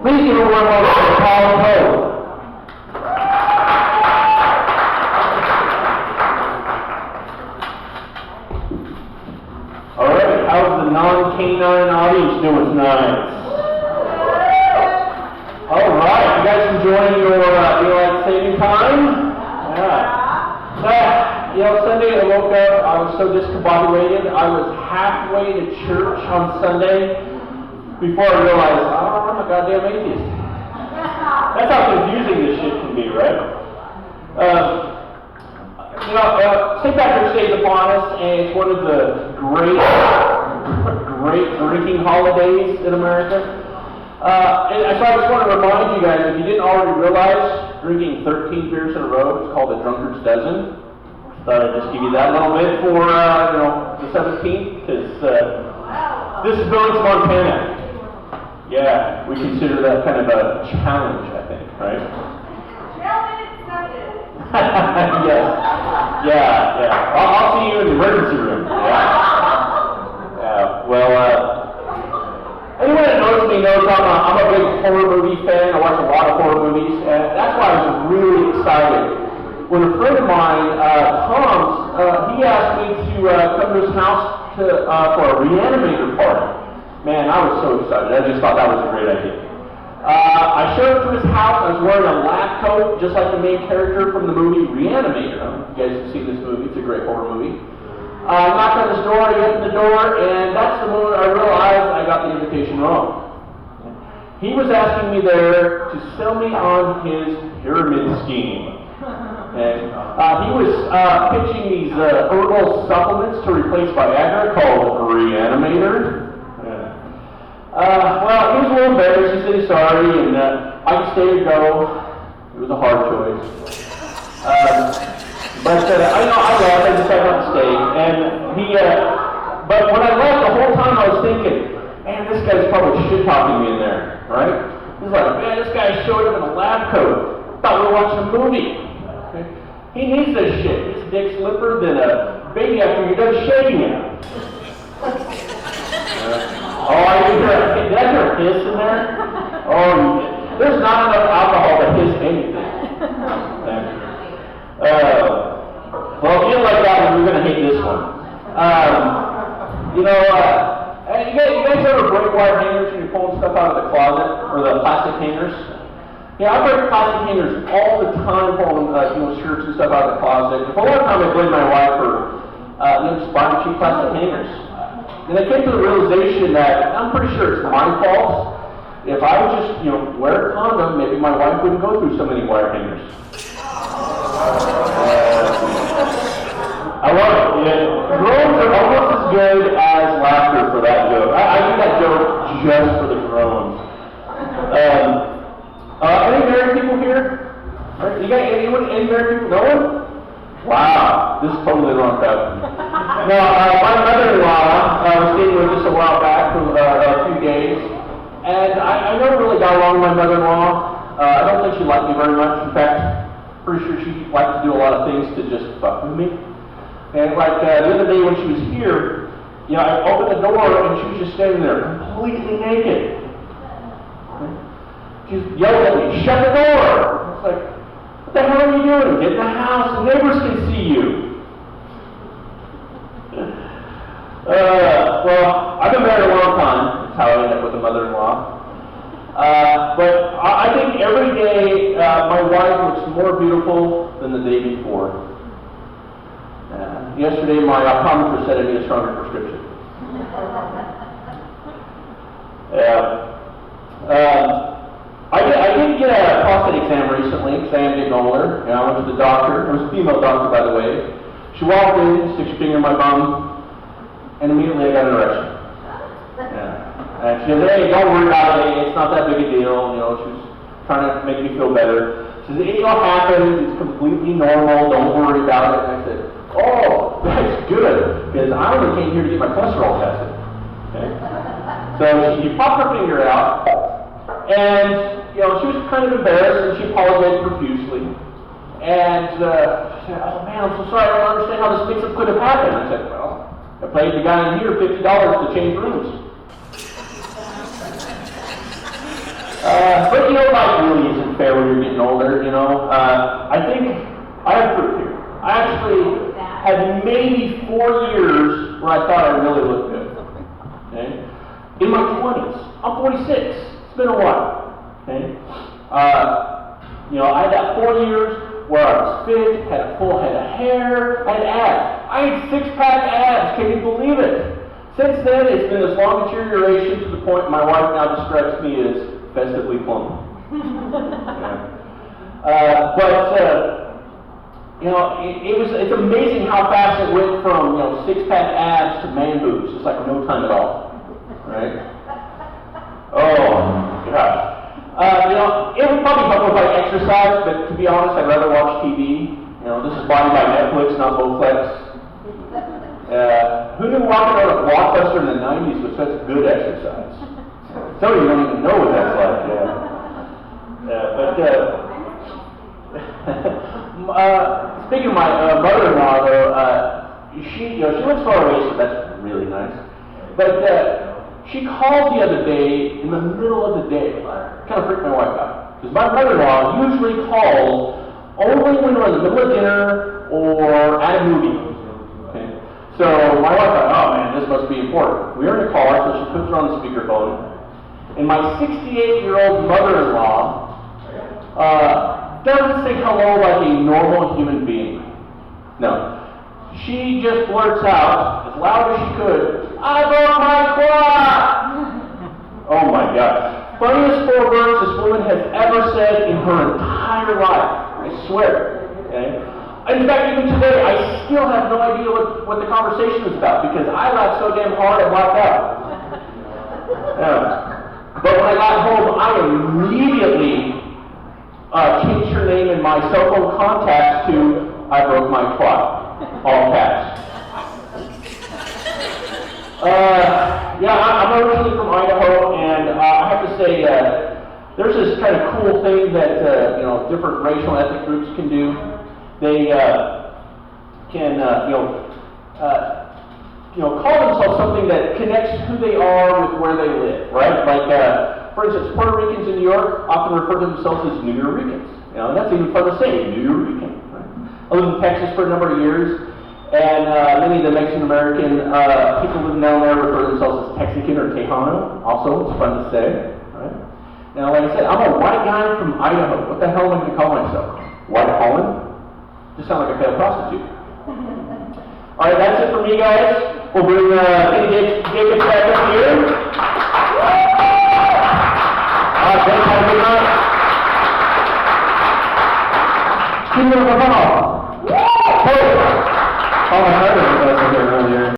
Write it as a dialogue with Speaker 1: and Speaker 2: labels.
Speaker 1: Please give a warm welcome to Paul Poe. All right, how's the non-canine audience doing tonight? All right, you guys enjoying your daylight saving time? Yeah. Sunday I woke up, I was so discombobulated, I was halfway to church on Sunday before I realized, I'm a goddamn atheist. That's how confusing this shit can be, right? St. Patrick's Day is upon us, and it's one of the great drinking holidays in America. And so I just want to remind you guys, if you didn't already realize, drinking 13 beers in a row is called a drunkard's dozen. Thought I'd just give you that little bit for, the 17th, because this is Billings, Montana. Yeah, we consider that kind of a challenge, I think, right? Yeah. I'll see you in the emergency room. Yeah. Anyone that knows me knows I'm a big horror movie fan. I watch a lot of horror movies, and that's why I was really excited when a friend of mine, Tom, he asked me to come to his house for a Reanimator party. Man, I was so excited. I just thought that was a great idea. I showed up to his house. I was wearing a lab coat, just like the main character from the movie Reanimator. You guys have seen this movie. It's a great horror movie. I knocked on his door. He opened the door, and that's the moment I realized I got the invitation wrong. He was asking me there to sell me on his pyramid scheme. And he was pitching these herbal supplements to replace Viagra called Reanimator. He was a little embarrassed. He said he's sorry, and I could stay or go. It was a hard choice. I left. I decided not to stay. And but when I left, the whole time I was thinking, man, this guy's probably shit-talking me in there, right? He's like, man, this guy showed up in a lab coat. Thought we were watching a movie. Okay? He needs this shit. His dick's limper than a baby after you're done shaving it. Did I hear a hiss in there? There's not enough alcohol to hiss anything. If you don't like that one, you're going to hate this one. You guys ever break wire hangers when you're pulling stuff out of the closet, or the plastic hangers? Yeah, I break plastic hangers all the time, pulling shirts and stuff out of the closet. For a long time, I blamed my wife for just buying cheap plastic hangers. And I came to the realization that I'm pretty sure it's my fault. If I would just, wear a condom, maybe my wife wouldn't go through so many wire hangers. I love it. Yeah. Groans are almost as good as laughter for that joke. I do that joke just for the groans. Any married people here? You got any married people? No one? Wow, this is totally the wrong crowd. No, my mother-in-law was staying with us a while back for a few days, and I never really got along with my mother-in-law. I don't think she liked me very much. In fact, pretty sure she liked to do a lot of things to just fuck with me. And the other day when she was here, I opened the door and she was just standing there completely naked. She yelled at me, "Shut the door!" I was like, "What the hell are you doing? Get in the house, the neighbors can see you." I've been married a long time. That's how I ended up with a mother-in-law. But I think every day my wife looks more beautiful than the day before. Yesterday my optometrist said I need a stronger prescription. I did get a prostate exam recently because I am getting older. I went to the doctor. It was a female doctor, by the way. She walked in, sticks her finger in my bum, and immediately I got an erection. And she said, "Hey, don't worry about it. It's not that big a deal." She was trying to make me feel better. She said, "It all happens. It's completely normal. Don't worry about it." And I said, "Oh, that's good, because I only came here to get my cholesterol tested." Okay? So she popped her finger out, and she was kind of embarrassed, and she apologized profusely. And she said, "Oh man, I'm so sorry. I don't understand how this mix-up could have happened." I said, "Well, I paid the guy in here $50 to change rooms." fair when you're getting older, you know. I think I have proof here. I actually had maybe 4 years where I thought I really looked good. Okay? In my 20s, I'm 46. It's been a while. Okay? You know, I had that 4 years where I was fit, had a full head of hair, I had abs. I had six-pack abs. Can you believe it? Since then, it's been this long deterioration to the point my wife now describes me as festively plump. You know, it's amazing how fast it went from, you know, six-pack abs to man boobs. It's like no time at all, right? Oh, gosh. You know, it would probably help if I exercise, but to be honest, I'd rather watch TV. You know, this is bought by Netflix, not Bowflex. Who knew walking out of Blockbuster in the 90s was such good exercise? Some of you don't even know what that's like, speaking of my mother-in-law, though, she lives far away, so that's really nice. But she called the other day in the middle of the day. Kind of freaked my wife out. Because my mother-in-law usually calls only when we're in the middle of dinner or at a movie. Okay? So my wife thought, oh man, this must be important. We were in a car, so she puts her on the speakerphone. And my 68-year-old mother-in-law doesn't say hello like a normal human being. No. She just blurts out, as loud as she could, I broke my quad! Oh my gosh. Funniest 4 words this woman has ever said in her entire life. I swear. Okay? In fact, even today, I still have no idea what the conversation was about because I laughed so damn hard I blacked out. But when I got home, I immediately changed her name in my cell phone contacts to I broke my quad, all caps. I'm originally from Idaho, and I have to say, there's this kind of cool thing that different racial ethnic groups can do. They can call themselves something that connects who they are with where they live, right? Like, for instance, Puerto Ricans in New York often refer to themselves as New Yorkers. You know, and that's even fun to say, New Yorker. Right? I lived in Texas for a number of years, and many of the Mexican American people living down there refer to themselves as Texican or Tejano. Also, it's fun to say. Right? Now, like I said, I'm a white guy from Idaho. What the hell am I going to call myself? White Holland? Just sound like a failed prostitute. All right, that's it for me, guys. We'll bring Jacob back up here. Thanks, have a good night.